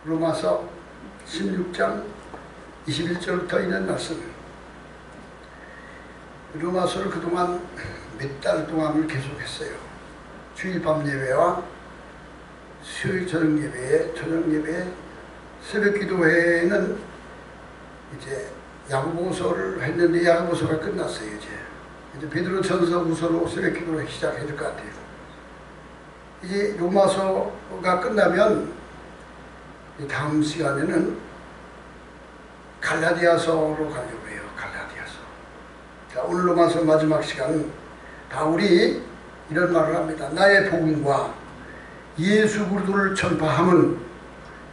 로마서 16장 21절부터 있는 말씀. 로마서를 그동안 몇 달 동안을 계속했어요. 주일 밤 예배와 수요일 저녁 예배에 새벽 기도회에는 이제 야고보서를 했는데 야고보서가 끝났어요. 이제 베드로 전서 후서로 새벽 기도를 시작해야 될 것 같아요. 이제 로마서가 끝나면 다음 시간에는 갈라디아서로 가려고 해요. 갈라디아서. 자, 오늘 로마서 마지막 시간은 바울이 이런 말을 합니다. 나의 복음과 예수 그리스도를 전파함은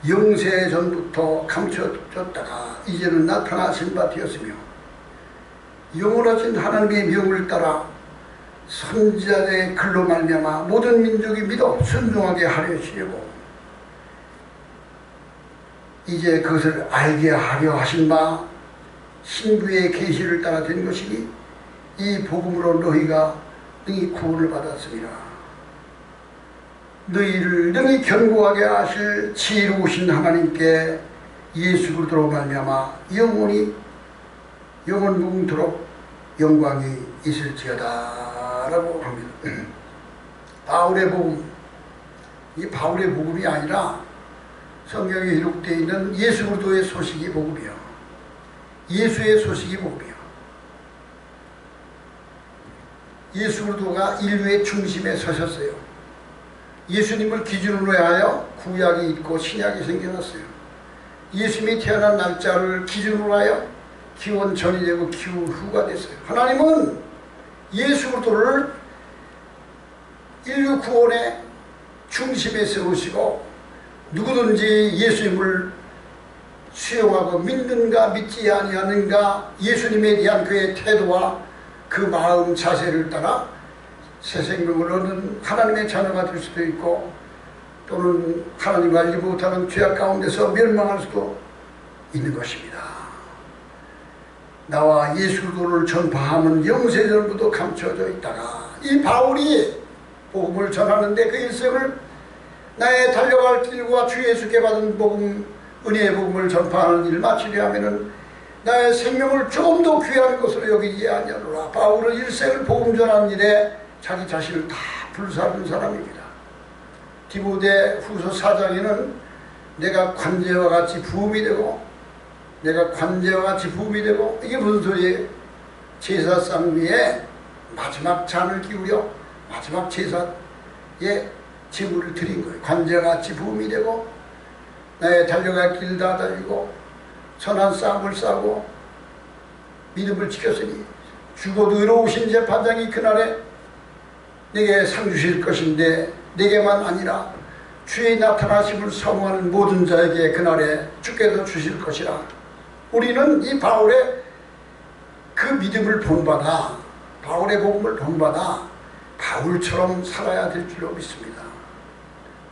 영세 전부터 감춰졌다가 이제는 나타나신 바 되었으며 영원하신 하나님의 명을 따라 선지자의 글로 말미암아 모든 민족이 믿어 순종하게 하려시려고 이제 그것을 알게 하려 하신 바 신부의 계시를 따라 된 것이니 이 복음으로 너희가 능히 구원을 받았습니다. 너희를 능히 견고하게 하실 지혜로우신 하나님께 예수 그리스도로 말미암아 영원 무궁토록 영광이 있을지어다 라고 합니다. 바울의 복음, 이 바울의 복음이 아니라 성경에 기록되어 있는 예수 그리스도의 소식이 복음이요, 예수의 소식이 복음이요. 예수 그리스도가 인류의 중심에 서셨어요. 예수님을 기준으로 하여 구약이 있고 신약이 생겨났어요. 예수님이 태어난 날짜를 기준으로 하여 기원 전이 되고 기원 후가 됐어요. 하나님은 예수 그리스도를 인류 구원의 중심에 세우시고 누구든지 예수님을 수용하고 믿는가 믿지 아니하는가 예수님에 대한 그의 태도와 그 마음 자세를 따라 새 생명을 얻는 하나님의 자녀가 될 수도 있고 또는 하나님을 알지 못하는 죄악 가운데서 멸망할 수도 있는 것입니다. 나와 예수 그리스도를 전파하면 영세전부터 감춰져 있다가 이 바울이 복음을 전하는데 그 일생을 나의 달려갈 길과 주 예수께 받은 복음, 은혜의 복음을 전파하는 일을 마치려 하면은 나의 생명을 좀 더 귀한 것으로 여기지 아니하노라. 바울은 일생을 복음 전하는 일에 자기 자신을 다 불사르는 사람입니다. 디모데 후서 4장에는 내가 관제와 같이 부음이 되고 이게 무슨 소리예요? 제사상 위에 마지막 잔을 기울여 마지막 제사에 제물을 드린 거예요. 관제와 같이 부음이 되고 나의 달려갈 길 다 달리고 선한 싸움을 싸고 믿음을 지켰으니 죽어도 의로우신 재판장이 그날에 내게 상 주실 것인데 내게만 아니라 주의 나타나심을 사모하는 모든 자에게 그날에 주께서 주실 것이라. 우리는 이 바울의 그 믿음을 본받아 바울의 복음을 본받아 바울처럼 살아야 될 줄로 믿습니다.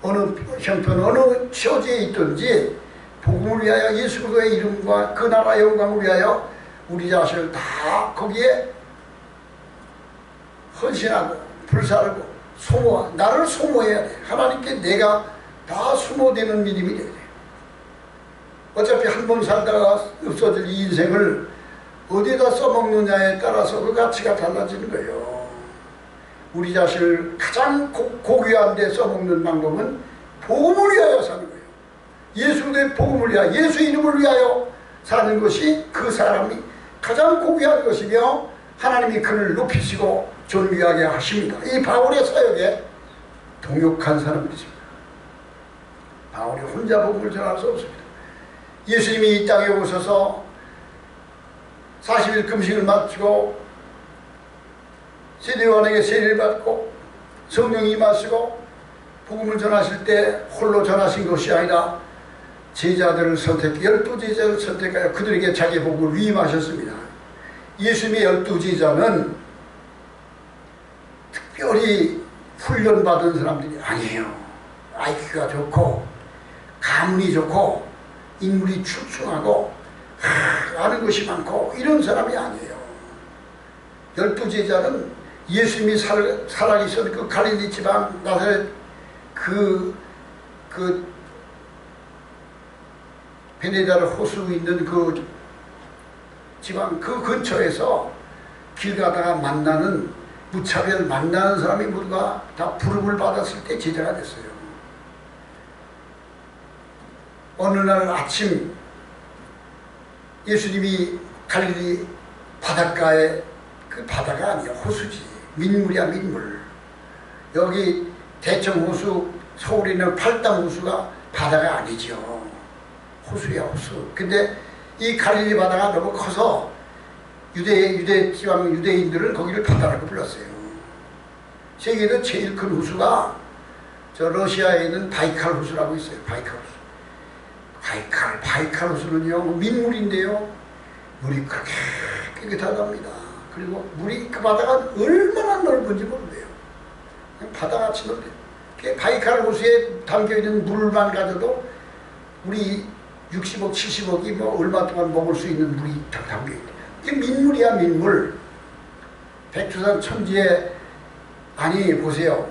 어느 형편 어느 처지에 있든지 복음을 위하여 예수 그리스도의 이름과 그 나라의 영광을 위하여 우리 자신을 다 거기에 헌신하고 불사르고 나를 소모해야 돼. 하나님께 내가 다 소모되는 믿음이 돼야 돼. 어차피 한 번 살다가 없어질 이 인생을 어디에다 써먹느냐에 따라서 그 가치가 달라지는 거예요. 우리 자신을 가장 고귀한 데 써먹는 방법은 복음을 위하여 사는 거예요. 예수의 복음을 위하여, 예수 이름을 위하여 사는 것이 그 사람이 가장 고귀한 것이며 하나님이 그를 높이시고 존귀하게 하십니다. 이 바울의 사역에 동역한 사람들입니다. 바울이 혼자 복음을 전할 수 없습니다. 예수님이 이 땅에 오셔서 40일 금식을 마치고 세례요한에게 세례를 받고 성령이 임하시고 복음을 전하실 때 홀로 전하신 것이 아니라 제자들을 12제자를 선택하여 그들에게 자기 복음을 위임하셨습니다. 예수님의 12제자는 특별히 훈련받은 사람들이 아니에요. IQ가 좋고 가문이 좋고 인물이 출중하고 아는 것이 많고 이런 사람이 아니에요. 12제자는 예수님이 살아계신 그 갈릴리 지방 나사렛 그 베네다르 호수 있는 그 지방 그 근처에서 길 가다가 만나는 무차별 만나는 사람이 모두가 다 부름을 받았을 때 제자가 됐어요. 어느 날 아침 예수님이 갈릴리 바닷가에, 그 바다가 아니야, 호수지, 민물이야 민물. 여기 대청호수, 서울에 있는 팔당호수가 바다가 아니죠. 호수야 호수. 근데 이 갈릴리 바다가 너무 커서 유대 지방 유대인들은 거기를 바다라고 불렀어요. 세계에서 제일 큰 호수가 저 러시아에 있는 바이칼 호수라고 있어요. 바이칼 호수. 바이칼 호수는요 민물인데요, 물이 그렇게 깨끗하답니다. 그리고 물이 그 바다가 얼마나 넓은지 모르대요. 바다같이 넓대요. 바이칼 호수에 담겨있는 물만 가져도 우리 60억 70억이 뭐 얼마 동안 먹을 수 있는 물이 다 담겨있대. 이게 민물이야 민물. 백두산 천지에, 아니 보세요,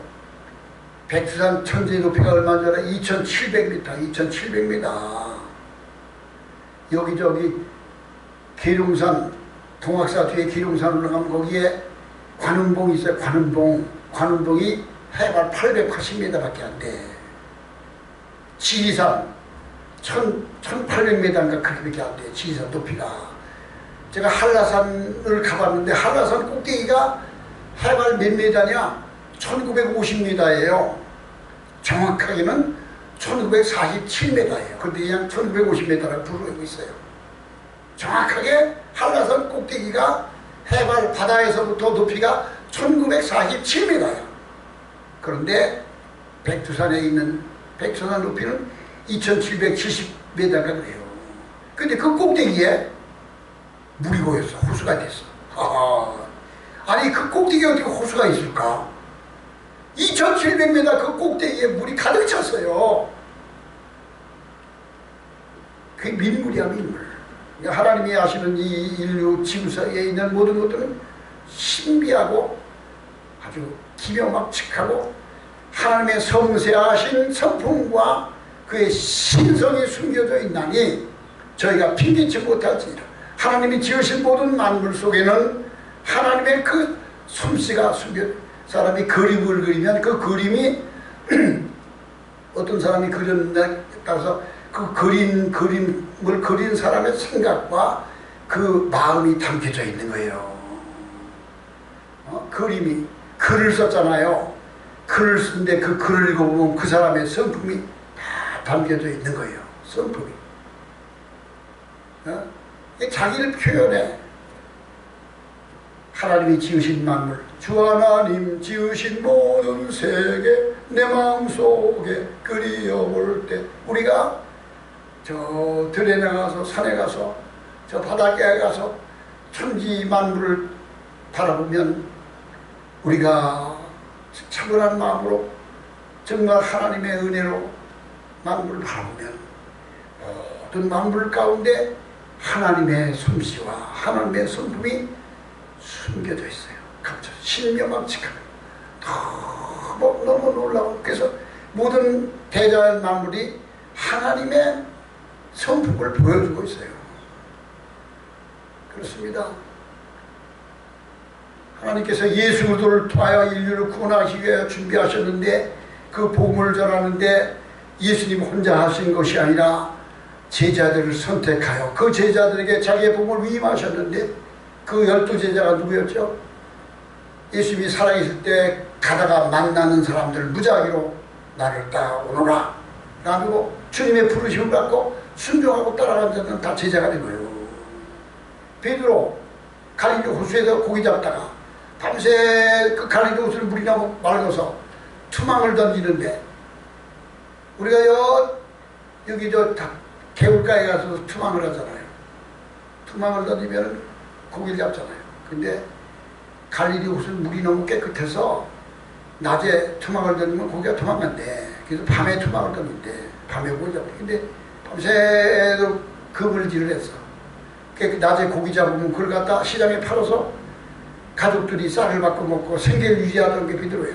백두산 천지의 높이가 얼마인지 알아요? 2700m. 2700m. 여기저기 계룡산, 동학사 뒤에 계룡산 올라가면 거기에 관음봉이 있어요. 관음봉이 해발 880m밖에 안 돼. 지리산 1800m인가 그렇게밖에 안 돼. 지리산 높이가. 제가 한라산을 가봤는데 한라산 꼭대기가 해발 몇 미터냐? 1950m예요. 정확하게는 1947m예요. 근데 그냥 1950m라고 부르고 있어요. 정확하게 한라산 꼭대기가 해발 바다에서부터 높이가 1947m야. 그런데 백두산에 있는 백두산 높이는 2770m가 그래요. 근데 그 꼭대기에 물이 고였어. 호수가 됐어. 아니 그 꼭대기에 어떻게 호수가 있을까? 2700m 그 꼭대기에 물이 가득 찼어요. 그게 민물이야 민물. 하나님이 하시는 이 인류 지구상에 있는 모든 것들은 신비하고 아주 기묘막측하고 하나님의 섬세하신 성품과 그의 신성이 숨겨져 있나니 저희가 핑계치 못할지니라. 하나님이 지으신 모든 만물 속에는 하나님의 그 솜씨가 숨겨. 사람이 그림을 그리면 그 그림이 어떤 사람이 그렸느냐에 따라서 그 그림을 그린 사람의 생각과 그 마음이 담겨져 있는 거예요. 그림이 글을 썼잖아요. 글을 쓴데 그 글을 읽어보면 그 사람의 성품이 다 담겨져 있는 거예요. 성품이. 자기를 표현해. 하나님이 지으신 만물, 주 하나님 지으신 모든 세계 내 마음속에 그리워볼 때 우리가 저 들에 나가서 산에 가서 저 바닷가에 가서 천지 만물을 바라보면 우리가 차분한 마음으로 정말 하나님의 은혜로 만물을 바라보면 모든 만물 가운데 하나님의 솜씨와 하나님의 성품이 숨겨져 있어요. 감춰 신명함직하고 너무 놀라워. 그래서 모든 대자연 만물이 하나님의 성품을 보여주고 있어요. 그렇습니다. 하나님께서 예수 그리스도를 통하여 인류를 구원하시기 위해 준비하셨는데 그 복음을 전하는데 예수님 혼자 하신 것이 아니라 제자들을 선택하여 그 제자들에게 자기의 복음을 위임하셨는데 그 12제자가 누구였죠? 예수님이 살아있을 때 가다가 만나는 사람들 무작위로 나를 따라오너라 라고 주님의 부르심을 받고 순종하고 따라간 자들은 다 제자가 된 거예요. 베드로 갈릴리 호수에서 고기 잡다가 밤새 그 갈릴리 호수를 물이 너무 맑아서 투망을 던지는데 우리가 여기 저 개울가에 가서 투망을 하잖아요. 투망을 던지면 고기를 잡잖아요. 근데 갈릴리 호수는 물이 너무 깨끗해서 낮에 투망을 던지면 고기가 도망간대. 그래서 밤에 투망을 던진대. 밤에 고기 잡대. 근데 밤새도 그물질을 했어. 낮에 고기 잡으면 그걸 갖다 시장에 팔아서 가족들이 쌀을 받고 먹고 생계를 유지하던 게 베드로예요.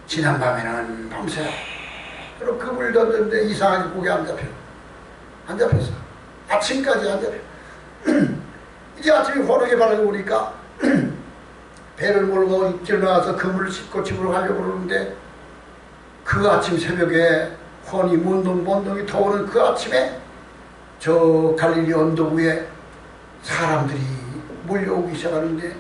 지난 밤에는 밤새도록 그물 던졌는데 이상하게 고기 안 잡혀. 안 잡혔어. 아침까지 안 잡혀. 이제 아침에 호르게 바라고 오니까 배를 몰고 육지로 나와서 그물을 싣고 집으로 가려고 그러는데 그 아침 새벽에 혼이 몬동몬동이 터오는 그 아침에 저 갈릴리 언덕 위에 사람들이 몰려오기 시작하는데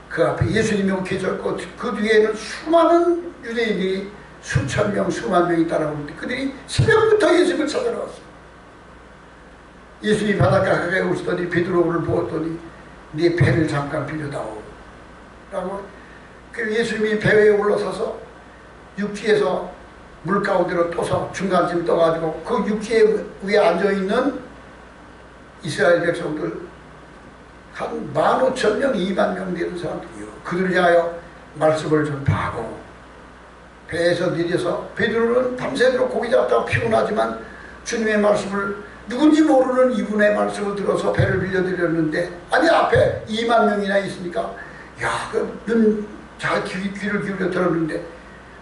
그 앞에 예수님이 계셨고 그 뒤에는 수많은 유대인들이 수천 명, 수만 명이 따라오는데 그들이 새벽부터 예수님을 찾아나왔어요. 예수님이 바닷가 가까이 오시더니 베드로를 보았더니 네 배를 잠깐 빌려다오 라고. 그 예수님이 배에 올라서서 육지에서 물 가운데로 떠서 중간쯤 떠가지고 그 육지에 위에 앉아있는 이스라엘 백성들 한 15,000명, 20,000명 되는 사람들이요. 그들을 위하여 말씀을 전파하고 배에서 내려서 베드로는 밤새도록 고기 잡다가 피곤하지만 주님의 말씀을 누군지 모르는 이분의 말씀을 들어서 배를 빌려드렸는데 아니 앞에 20,000명이나 있으니까 야, 그 잘 귀를 기울여 들었는데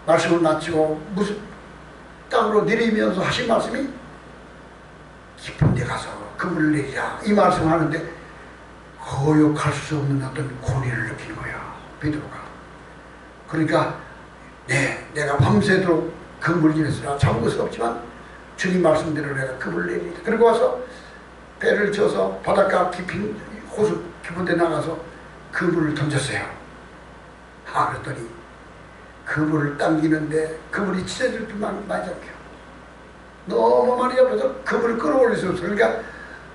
말씀을 마치고 무슨 땅으로 내리면서 하신 말씀이 깊은 데 가서 그물을 내리자 이 말씀을 하는데 거역할 수 없는 어떤 고뇌를 느끼는 거야 베드로가. 그러니까 내가 밤새도록 그물 위에서 잡을 수 없지만 주님 말씀대로 내가 그물을 내리자. 그리고 와서 배를 쳐서 바닷가 깊은 호수 깊은 데 나가서 그물을 던졌어요. 그랬더니 그물을 당기는데 그물이 찢어질 듯만 많이 잡혀. 너무 많이 잡혀서 그물을 끌어올릴 수 없어. 그러니까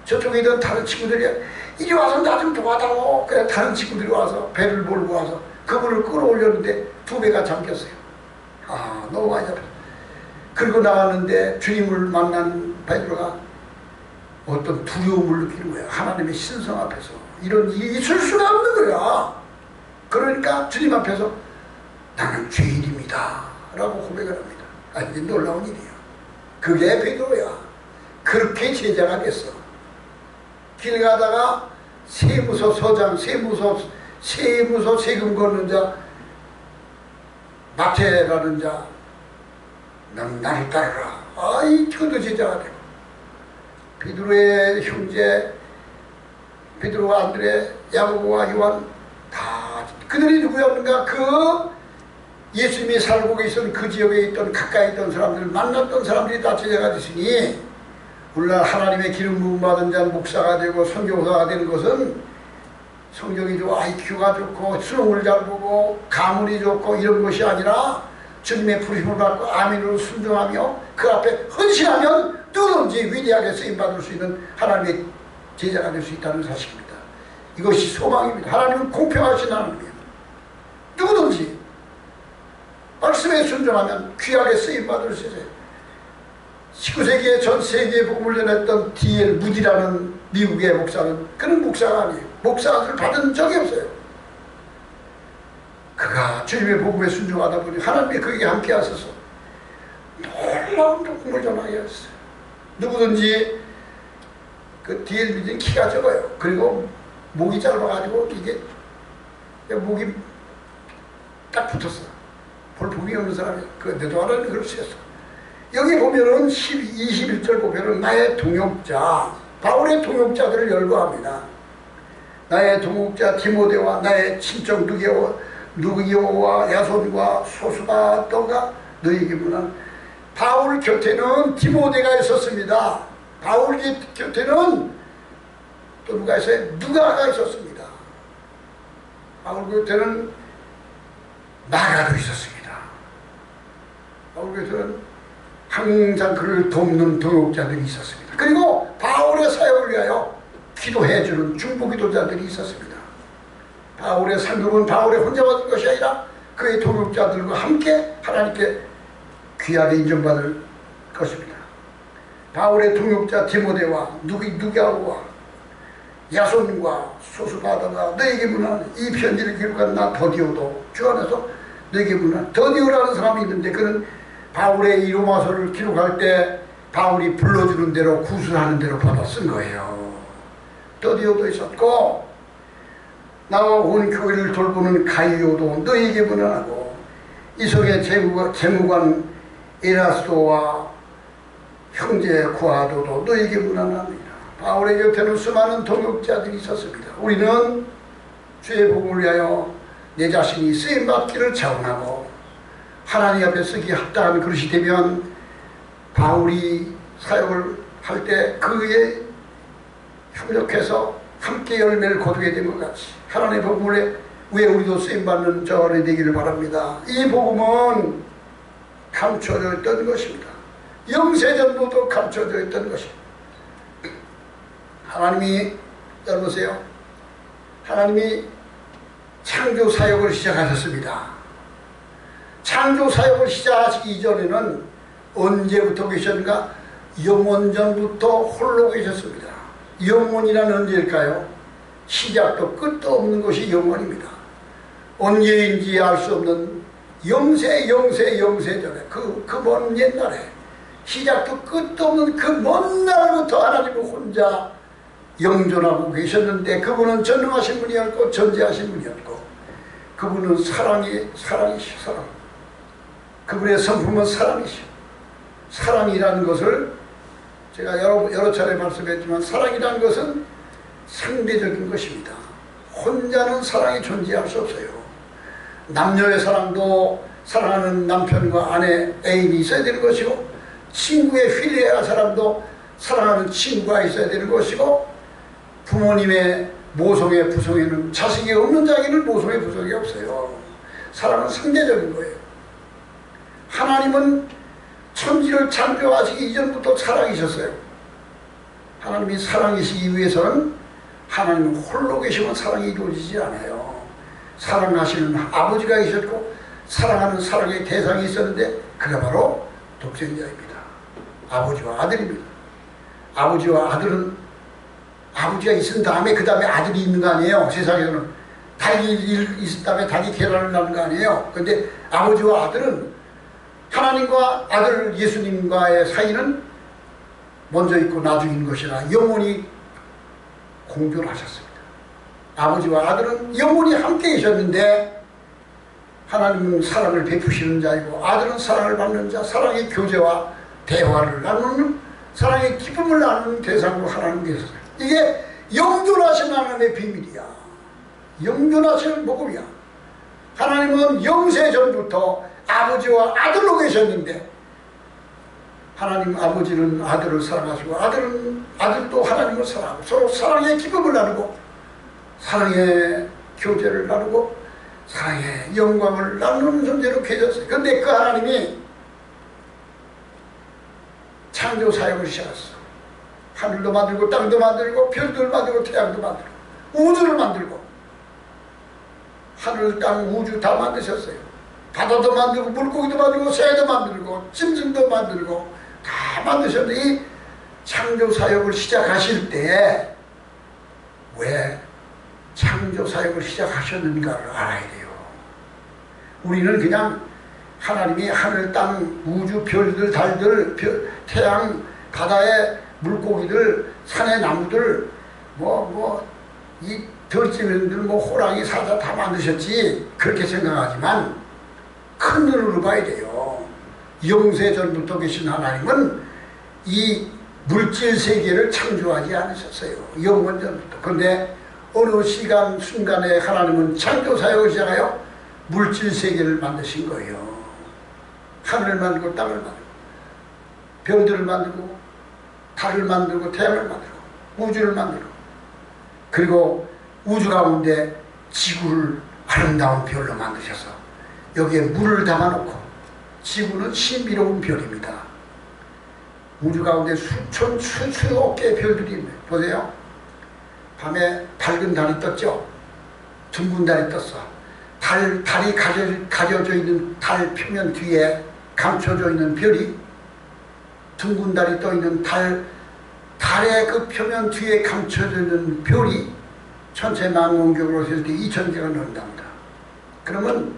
저쪽에 있던 다른 친구들이 이리 와서 나 좀 도와다오. 그래 다른 친구들이 와서 배를 몰고 와서 그물을 끌어올렸는데 두 배가 잠겼어요. 너무 많이 잡혔어. 그리고 나왔는데 주님을 만난 베드로가 어떤 두려움을 느끼는 거야. 하나님의 신성 앞에서 이런 일이 있을 수가 없는 거야. 그러니까 주님 앞에서 나는 죄인입니다 라고 고백을 합니다. 아니 놀라운 일이야. 그게 베드로야. 그렇게 제자가 됐어. 길 가다가 세무서 서장, 세무서 세금 걷는 자, 마태라는 자, 넌 나를 따르라. 그도 제자가 되고 베드로의 형제 베드로와 안드레, 야고보와 요한 다 그들이 누구였는가? 그 예수님이 살고 계신 그 지역에 있던 가까이 있던 사람들 만났던 사람들이 다 제자가 됐으니 오늘날 하나님의 기름 부음 받은 자는 목사가 되고 선교사가 되는 것은 성적이 좋고 IQ가 좋고 수능을 잘 보고 가문이 좋고 이런 것이 아니라 주님의 부르심을 받고 아멘으로 순종하며 그 앞에 헌신하면 누구든지 위대하게 쓰임받을 수 있는 하나님의 제자가 될 수 있다는 사실입니다. 이것이 소망입니다. 하나님은 공평하신 하나님이에요. 누구든지 말씀에 순종하면 귀하게 쓰임받을 수 있어요. 19세기에 전 세계에 복음을 전했던 D.L. 무디라는 미국의 목사는 그는 목사가 아니에요. 목사를 받은 적이 없어요. 그가 주님의 복음에 순종하다 보니 하나님이 그에게 함께 하셔서 놀라운 복음을 전하게 하셨어요. 누구든지 그 D.L. 무디는 키가 적어요. 그리고 목이 짧아가지고 이게 목이 딱 붙었어. 볼품이 없는 사람이야. 그런데도 하나님이 그럴 수 있어. 여기 보면은 21절 보면은 나의 동역자, 바울의 동역자들을 열거합니다. 나의 동역자 디모데와 나의 친척 누기오와 야손과 소수바도가 너에게 문안. 바울 곁에는 디모데가 있었습니다. 바울 곁에는 또 누가 있어요? 누가가 있었습니다. 바울 곁에는 나가도 있었습니다. 바울 곁에는 항상 그를 돕는 동역자들이 있었습니다. 그리고 바울의 사역을 위하여 기도해주는 중보기도자들이 있었습니다. 바울의 상급은 바울의 혼자 받을 것이 아니라 그의 동역자들과 함께 하나님께 귀하게 인정받을 것입니다. 바울의 동역자 디모데와 누기오와 야손과 소수바다가 너에게 문안. 이 편지를 기록한 나 더디오도 주 안에서 너에게 문안. 더디오라는 사람이 있는데 그는 바울의 이 로마서를 기록할 때 바울이 불러주는 대로 구술하는 대로 받아 쓴 거예요. 더디오도 있었고 나와 온 교회를 돌보는 가이오도 너에게 문안하고 이석의 재무관 에라스도와 형제 구하도도 너에게 문안합니다. 바울의 곁에는 수많은 동역자들이 있었습니다. 우리는 주의 복음을 위하여 내 자신이 쓰임받기를 자원하고 하나님 앞에 쓰기 합당한 그릇이 되면 바울이 사역을 할 때 그에 협력해서 함께 열매를 거두게 된 것 같이 하나님의 복음을 위해 우리도 쓰임받는 저들이 되기를 바랍니다. 이 복음은 감춰져 있던 것입니다. 영세전부터 감춰져 있던 것입니다. 하나님이 여러보세요. 하나님이 창조 사역을 시작하셨습니다. 창조 사역을 시작하시기 이전에는 언제부터 계셨는가? 영원전부터 홀로 계셨습니다. 영원이란 언제일까요? 시작도 끝도 없는 것이 영원입니다. 언제인지 알 수 없는 영세 전에 그 먼 옛날에 시작도 끝도 없는 그 먼 날부터 하나님은 혼자 영존하고 계셨는데 그분은 전능하신 분이었고 전지하신 분이었고 그분은 사랑이시오. 사랑. 그분의 성품은 사랑이시오. 사랑이라는 것을 제가 여러 차례 말씀했지만 사랑이라는 것은 상대적인 것입니다. 혼자는 사랑이 존재할 수 없어요. 남녀의 사랑도 사랑하는 남편과 아내 애인이 있어야 되는 것이고 친구의 필리아의 사랑도 사랑하는 친구가 있어야 되는 것이고 부모님의 모성의 부성에는 자식이 없는 자에게는 모성의 부성이 없어요. 사랑은 상대적인 거예요. 하나님은 천지를 창조하시기 이전부터 사랑이셨어요. 하나님이 사랑이시기 위해서는 하나님은 홀로 계시면 사랑이 이루어지지 않아요. 사랑하시는 아버지가 있었고 사랑하는 사랑의 대상이 있었는데 그가 바로 독생자입니다. 아버지와 아들입니다. 아버지와 아들은 아버지가 있은 다음에 그 다음에 아들이 있는 거 아니에요. 세상에서는 닭이 있은 다음에 닭이 계란을 낳는 거 아니에요. 그런데 아버지와 아들은 하나님과 아들 예수님과의 사이는 먼저 있고 나중인 것이라 영원히 공존하셨습니다. 아버지와 아들은 영원히 함께 계셨는데 하나님은 사랑을 베푸시는 자이고 아들은 사랑을 받는 자, 사랑의 교제와 대화를 나누는 사랑의 기쁨을 나누는 대상으로 하나님 계셨어요. 이게 영존하신 하나님의 비밀이야. 영존하시는 복음이야. 하나님은 영세 전부터 아버지와 아들로 계셨는데 하나님 아버지는 아들을 사랑하시고 아들도 하나님을 사랑하고 서로 사랑의 기쁨을 나누고 사랑의 교제를 나누고 사랑의 영광을 나누는 존재로 계셨어요. 그런데 그 하나님이 창조 사역을 시작했어. 하늘도 만들고 땅도 만들고 별들 만들고 태양도 만들고 우주를 만들고 하늘 땅 우주 다 만드셨어요. 바다도 만들고 물고기도 만들고 새도 만들고 짐승도 만들고 다 만드셨는데 이 창조 사역을 시작하실 때 왜 창조 사역을 시작하셨는가를 알아야 돼요. 우리는 그냥 하나님이 하늘 땅 우주 별들 달들 태양 바다의 물고기들 산의 나무들 이 들짐승들 호랑이 사자 다 만드셨지 그렇게 생각하지만 큰 눈으로 봐야 돼요. 영세전부터 계신 하나님은 이 물질 세계를 창조하지 않으셨어요. 영원전부터. 그런데 어느 시간 순간에 하나님은 창조 사역을 시작하여 물질 세계를 만드신 거예요. 하늘을 만들고 땅을 만들고 별들을 만들고 달을 만들고 태양을 만들고 우주를 만들고 그리고 우주 가운데 지구를 아름다운 별로 만드셔서 여기에 물을 담아놓고 지구는 신비로운 별입니다. 우주 가운데 수억 개의 별들이 있네요. 보세요. 밤에 밝은 달이 떴죠. 둥근 달이 떴어. 달이 가려져 있는 달 표면 뒤에 감춰져 있는 별이 둥근 달이 떠 있는 달의 그 표면 뒤에 감춰져 있는 별이 천체 망원경으로 했을 때 2000개가 넘는답니다. 그러면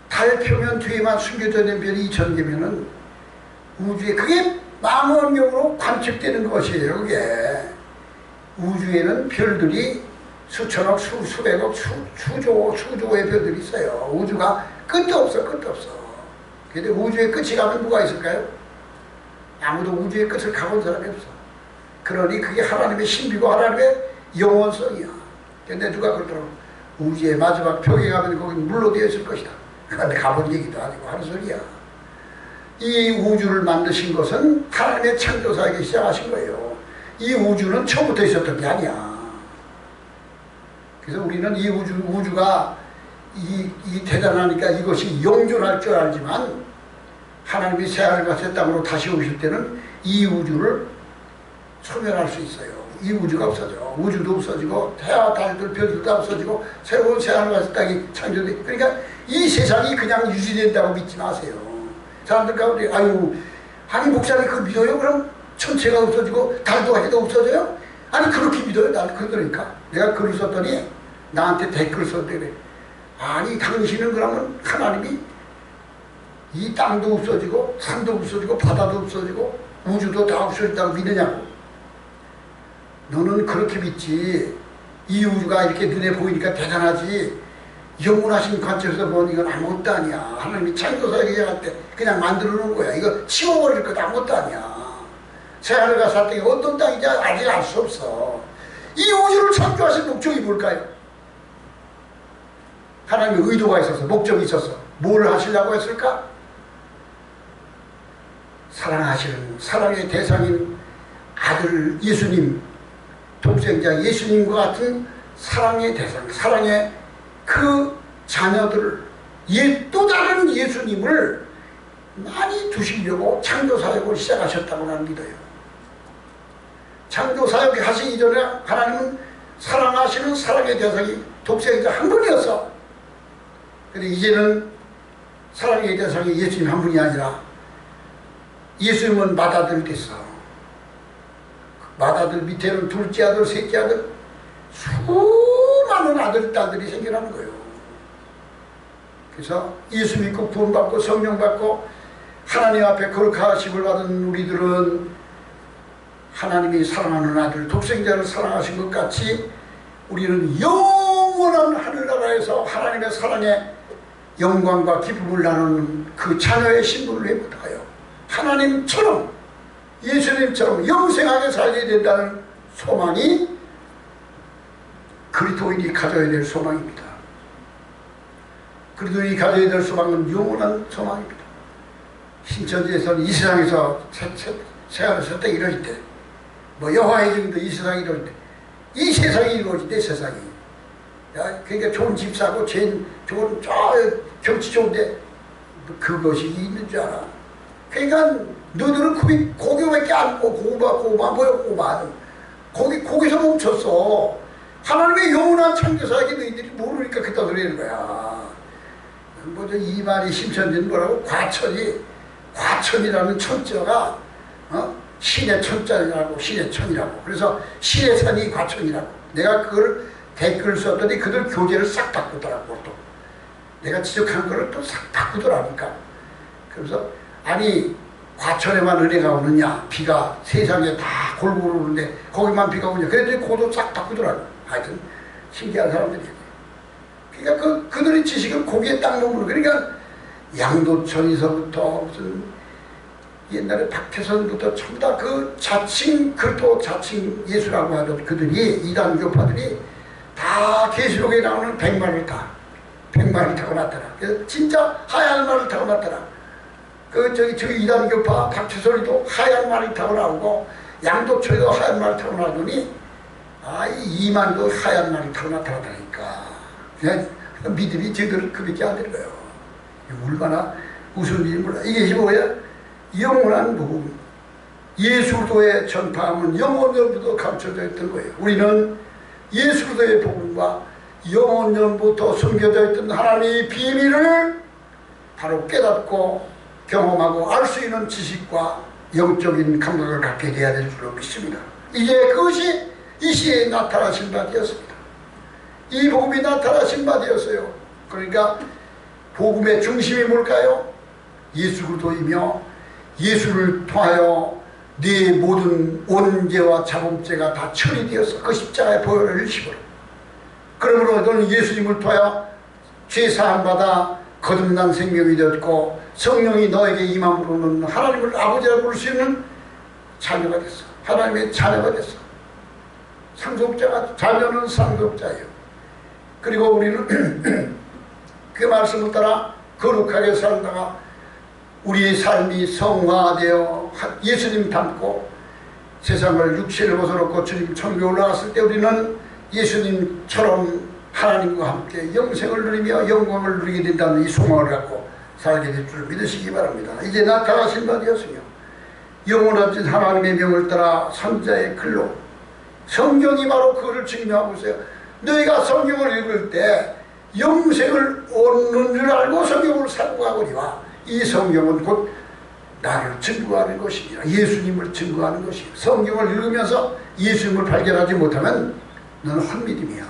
달 표면 뒤에만 숨겨져 있는 별이 2000개면은 우주에 그게 망원경으로 관측되는 것이에요. 그게 우주에는 별들이 수천억, 수백억, 수조의 별들이 있어요. 우주가 끝도 없어. 그런데 우주의 끝이 가면 뭐가 있을까요? 아무도 우주의 끝을 가본 사람이 없어. 그러니 그게 하나님의 신비고 하나님의 영원성이야. 근데 누가 그러더라고. 우주의 마지막 벽에 가면 거기 물로 되어 있을 것이다. 그런데 가본 얘기도 아니고 하는 소리야. 이 우주를 만드신 것은 하나님의 창조사에게 시작하신 거예요. 이 우주는 처음부터 있었던 게 아니야. 그래서 우리는 이 우주가 이 대단하니까 이것이 영존할 줄 알지만 하나님이 새하늘과 새 땅으로 다시 오실 때는 이 우주를 소멸할 수 있어요. 이 우주가 없어져. 우주도 없어지고 해와 달들 별들도 다 없어지고 새로운 새하늘과 새 땅이 창조돼. 그러니까 이 세상이 그냥 유지된다고 믿지 마세요. 사람들 가운데 아니 목사님 그걸 믿어요? 그럼 천체가 없어지고 달도 해도 없어져요? 아니 그렇게 믿어요? 난 그러니까 내가 글을 썼더니 나한테 댓글 썼더니 아니 당신은 그러면 하나님이 이 땅도 없어지고 산도 없어지고 바다도 없어지고 우주도 다 없어진다고 믿느냐고. 너는 그렇게 믿지. 이 우주가 이렇게 눈에 보이니까 대단하지. 영원하신 관점에서 보니 이건 아무것도 아니야. 하나님이 창조사에게 얘기할 때 그냥 만들어 놓은 거야. 이거 치워버릴 것도 아무것도 아니야. 새하늘과 새 땅이 어떤 땅인지 아직 알 수 없어. 이 우주를 창조하신 목적이 뭘까요? 하나님의 의도가 있어서 목적이 있어서 뭘 하시려고 했을까? 사랑하시는 사랑의 대상인 아들 예수님, 독생자 예수님과 같은 사랑의 대상, 사랑의 그 자녀들을 또 다른 예수님을 많이 두시려고 창조사역을 시작하셨다고 나는 믿어요. 창조사역 하시기 전에 하나님은 사랑하시는 사랑의 대상이 독생자 한 분이었어. 근데 이제는 사랑의 대상이 예수님 한 분이 아니라 예수님은 맏아들 됐어. 맏아들 밑에는 둘째 아들, 셋째 아들, 수많은 아들, 딸들이 생겨나는 거예요. 그래서 예수 믿고 구원받고 성령 받고 하나님 앞에 거룩하심을 받은 우리들은 하나님이 사랑하는 아들, 독생자를 사랑하신 것 같이 우리는 영원한 하늘나라에서 하나님의 사랑의 영광과 기쁨을 나누는 그 자녀의 신분을 회복하여 하나님처럼 예수님처럼 영생하게 살게 된다는 소망이 그리스도인이 가져야 될 소망입니다. 그리스도인이 가져야 될 소망은 영원한 소망입니다. 신천지에서는 이 세상에서 새하늘 새 땅이 이루어질 때, 여호와의 증인도 이 세상이 이루어질 때, 이 세상이 이루어질 때 세상이. 그러니까 좋은 집 사고 좋은 경치 좋은데 그것이 있는 줄 알아. 그러니까 너희들은 고기밖에 안 먹고 고구마 보여. 거기서 멈췄어. 하나님의 영원한 창조사에게 너희들이 모르니까 그딴 소리 하는 거야. 이 말이 신천지는 뭐라고? 과천이라는 천자가 신의 천자라고, 신의 천이라고. 그래서 신의 산이 과천이라고. 내가 그걸 댓글을 썼더니 그들 교재를 싹 바꾸더라고. 또 내가 지적한 거를 또 싹 바꾸더라니까. 그래서 아니 과천에만 은혜가 오느냐, 비가 세상에 다 골고루 오는데 거기만 비가 오느냐, 그랬더니 그것도 싹 바꾸더라고. 하여튼 신기한 사람들이에요. 그러니까 그들의 지식은 고기에 딱 머무르고, 그러니까 양도천에서부터 무슨 옛날에 박태선부터 전부 다 그 자칭 예수라고 하던 그들이, 이단 교파들이 다 계시록에 나오는 백마를 타고 났더라. 그래서 진짜 하얀 말을 타고 났더라. 저기 이단 교파 박태선이도 하얀 말을 타고 나오고, 양도천에도 하얀 말을 타고 나오더니 이만도 하얀 말을 타고 나타나다니까. 그냥 믿음이 저들은 그밖에 안 되는 거예요. 얼마나 무슨 일인지 몰라. 이게 뭐야? 영원한 복음. 예수도의 전파함은 영원전부터 감춰져 있던 거예요. 우리는 예수도의 복음과 영원전부터 숨겨져 있던 하나님의 비밀을 바로 깨닫고 경험하고 알 수 있는 지식과 영적인 감각을 갖게 돼야 될 줄로 믿습니다. 이제 그것이 이 시에 나타나신 바 되었습니다. 이 복음이 나타나신 바 되었어요. 그러니까 복음의 중심이 뭘까요? 예수 그리스도이며, 예수를 통하여 네 모든 원죄와 자범죄가 다 처리되어서 그 십자가의 보혈을 일시으로, 그러므로 너는 예수님을 통하여 죄 사함 받아 거듭난 생명이 되었고, 성령이 너에게 임함으로는 하나님을 아버지라 부를 수 있는 자녀가 됐어. 하나님의 자녀가 됐어. 상속자가, 자녀는 상속자예요. 그리고 우리는 그 말씀을 따라 거룩하게 살다가 우리의 삶이 성화되어 예수님 닮고 세상을 육체를 벗어놓고 주님 천국에 올라갔을 때 우리는 예수님처럼 하나님과 함께 영생을 누리며 영광을 누리게 된다는 이 소망을 갖고 살게 될 줄 믿으시기 바랍니다. 이제 나타나신 바 되었으며 영원하신 하나님의 명을 따라 선자의 글로, 성경이 바로 그것을 증명하고 있어요. 너희가 성경을 읽을 때 영생을 얻는 줄 알고 성경을 사고하거니와 이 성경은 곧 나를 증거하는 것이니라. 예수님을 증거하는 것이에요. 성경을 읽으면서 예수님을 발견하지 못하면 너는 헛믿음이야.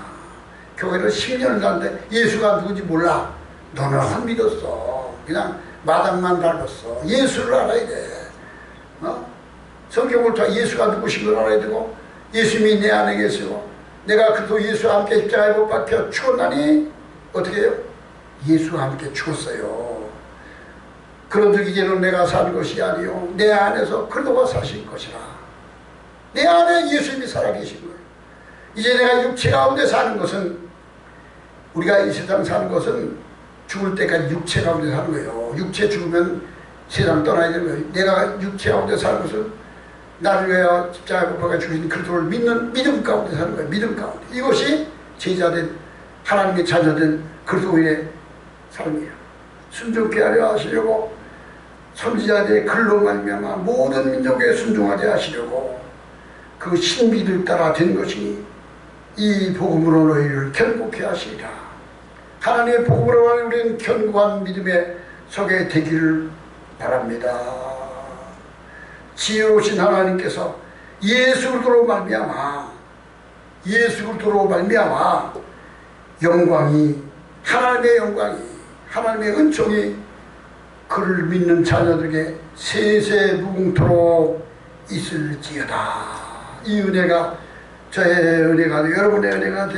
교회를 10년을 갔는데 예수가 누군지 몰라. 너는 헛믿었어. 그냥 마당만 닮았어. 예수를 알아야 돼. 성경을 통해 예수가 누구신 걸 알아야 되고, 예수님이 내 안에 계시고 내가 그도 예수와 함께 십자가에 못 박혀 죽었나니 어떻게 해요? 예수와 함께 죽었어요. 그런즉 이제는 내가 사는 것이 아니요 내 안에서 그리스도가 사신 것이라. 내 안에 예수님이 살아계신 거예요. 이제 내가 육체 가운데 사는 것은, 우리가 이 세상 사는 것은 죽을 때까지 육체 가운데 사는 거예요. 육체 죽으면 세상 떠나야 되는 거예요. 내가 육체 가운데 사는 것은 나를 위하여 십자가에 못 박아 죽으신 그리스도를 믿는 믿음 가운데 사는 거예요. 믿음 가운데. 이것이 제자된 하나님의 자녀된 그리스도인의 삶이에요. 순종케 하려 하시려고 선지자들의 글로 말미암아 모든 민족에 순종하게 하시려고 그 신비를 따라 된 것이니 이 복음으로 너희를 견고케 하시리라. 하나님의 복음으로 우리는 견고한 믿음에 서게 되기를 바랍니다. 지혜로우신 하나님께서 예수 그리스도로 말미암아 영광이, 하나님의 영광이, 하나님의 은총이 그를 믿는 자녀들에게 세세무궁토록 있을지어다. 이 은혜가 저의 은혜가, 여러분의 은혜가 되시